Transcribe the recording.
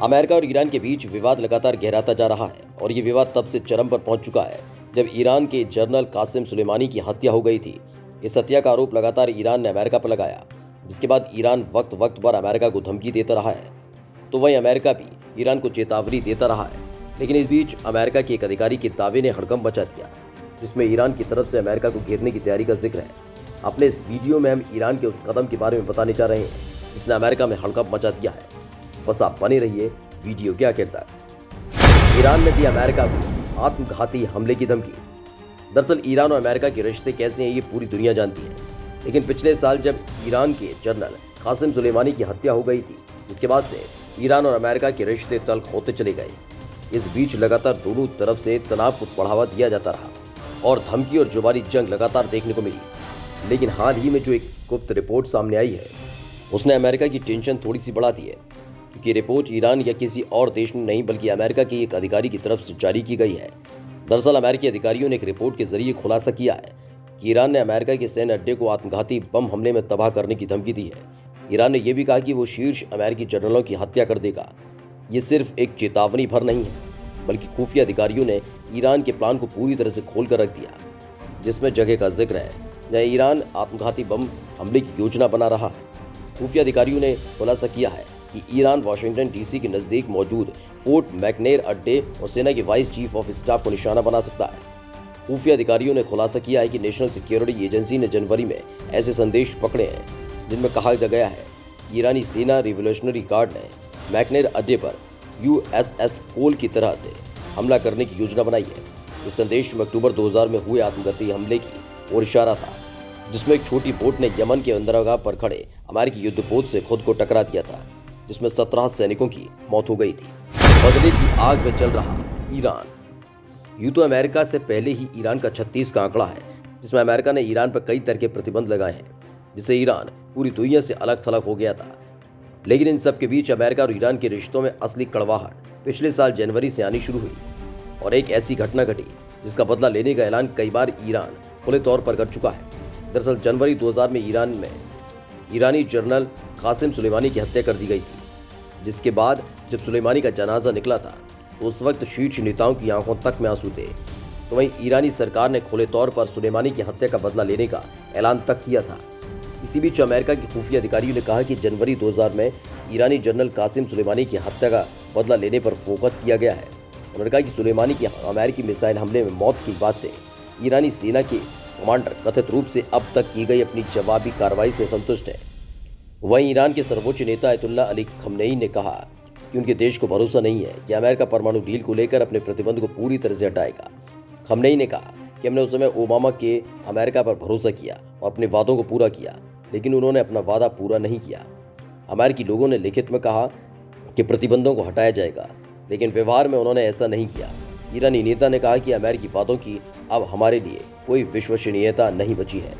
America और Iran के बीच विवाद लगातार गहराता जा रहा है और ये विवाद तब से चरम पर पहुंच चुका है जब ईरान के जनरल कासिम सुलेमानी की हत्या हो गई थी। इस हत्या का आरोप लगातार ईरान ने अमेरिका पर लगाया, जिसके बाद ईरान वक्त वक्त पर अमेरिका को धमकी देता रहा है, तो वहीं अमेरिका भी ईरान को चेतावनी देता रहा है। लेकिन इस बीच अमेरिका के एक अधिकारी के दावे ने हड़कंप मचा दिया, जिसमें ईरान की तरफ से अमेरिका को घेरने की तैयारी का जिक्र है। अपने इस वीडियो में हम ईरान के उस कदम के बारे में बताने जा रहे हैं जिसने अमेरिका में हड़कंप मचा दिया है। बस आप बने रहिए, वीडियो क्या कहता है। ईरान ने दी अमेरिका को आत्मघाती हमले की धमकी। दरअसल ईरान और अमेरिका के रिश्ते कैसे हैं ये पूरी दुनिया जानती है, लेकिन पिछले साल जब ईरान के जनरल कासिम सुलेमानी की हत्या हो गई थी, जिसके बाद से ईरान और अमेरिका के रिश्ते तल्ख होते चले गए। इस बीच लगातार दोनों तरफ से तनाव को बढ़ावा दिया जाता रहा और धमकी और जुबानी जंग लगातार देखने को मिली। लेकिन हाल ही में जो एक गुप्त रिपोर्ट सामने आई है, उसने अमेरिका की टेंशन थोड़ी सी बढ़ा दी है, क्योंकि रिपोर्ट ईरान या किसी और देश में नहीं बल्कि अमेरिका के एक अधिकारी की तरफ से जारी की गई है। दरअसल अमेरिकी अधिकारियों ने एक रिपोर्ट के जरिए खुलासा किया है कि ईरान ने अमेरिका के सैन्य अड्डे को आत्मघाती बम हमले में तबाह करने की धमकी दी है। ईरान ने यह भी कहा कि वो शीर्ष अमेरिकी जनरलों की हत्या कर देगा। ये सिर्फ एक चेतावनी भर नहीं है, बल्कि खुफिया अधिकारियों ने ईरान के प्लान को पूरी तरह से खोल कर रख दिया, जिसमें जगह का जिक्र है जहाँ ईरान आत्मघाती बम हमले की योजना बना रहा है। खुफिया अधिकारियों ने खुलासा किया है कि ईरान वाशिंगटन डीसी के नज़दीक मौजूद फोर्ट मैकनेर अड्डे और सेना के वाइस चीफ ऑफ स्टाफ को निशाना बना सकता है। खुफिया अधिकारियों ने खुलासा किया है कि नेशनल सिक्योरिटी एजेंसी ने जनवरी में ऐसे संदेश पकड़े हैं जिनमें कहा गया है कि ईरानी सेना रिवोल्यूशनरी गार्ड ने मैकनेर अड्डे पर USS कोल की तरह से हमला करने की योजना बनाई है। इस संदेश में अक्टूबर 2000 में हुए आत्मघाती हमले की ओर इशारा था, जिसमें एक छोटी बोट ने यमन के बंदरगाह पर खड़े अमेरिकी युद्धपोत से खुद को टकरा दिया था, जिसमें 17 सैनिकों की मौत हो गई थी। बदले की आग में चल रहा ईरान। यूं तो अमेरिका से पहले ही ईरान का 36 का आंकड़ा है, जिसमें अमेरिका ने ईरान पर कई तरह के प्रतिबंध लगाए हैं, जिससे ईरान पूरी दुनिया से अलग थलग हो गया था। लेकिन इन सब के बीच अमेरिका और ईरान के रिश्तों में असली कड़वाहट पिछले साल जनवरी से आनी शुरू हुई और एक ऐसी घटना घटी जिसका बदला लेने का ऐलान कई बार ईरान खुले तौर पर कर चुका है। दरअसल जनवरी 2000 में ईरान में ईरानी जनरल कासिम सुलेमानी की हत्या कर दी गई थी, जिसके बाद जब सुलेमानी का जनाजा निकला था तो उस वक्त शीर्ष नेताओं की आंखों तक में आंसू थे। तो वहीं ईरानी सरकार ने खुले तौर पर सुलेमानी की हत्या का बदला लेने का ऐलान तक किया था। इसी बीच अमेरिका के खुफिया अधिकारियों ने कहा कि जनवरी 2000 में ईरानी जनरल कासिम सुलेमानी की हत्या का बदला लेने पर फोकस किया गया है। उन्होंने कहा कि सुलेमानी की अमेरिकी मिसाइल हमले में मौत के बाद से ईरानी सेना के कमांडर कथित रूप से अब तक की गई अपनी जवाबी कार्रवाई से संतुष्ट है। वहीं ईरान के सर्वोच्च नेता अयतुल्लाह अली खमनेई ने कहा कि उनके देश को भरोसा नहीं है कि अमेरिका परमाणु डील को लेकर अपने प्रतिबंध को पूरी तरह से हटाएगा। खमनेई ने कहा कि हमने उस समय ओबामा के अमेरिका पर भरोसा किया और अपने वादों को पूरा किया, लेकिन उन्होंने अपना वादा पूरा नहीं किया। अमेरिकी लोगों ने लिखित में कहा कि प्रतिबंधों को हटाया जाएगा, लेकिन व्यवहार में उन्होंने ऐसा नहीं किया। ईरानी नेता ने कहा कि अमेरिकी वादों की अब हमारे लिए कोई विश्वसनीयता नहीं बची है।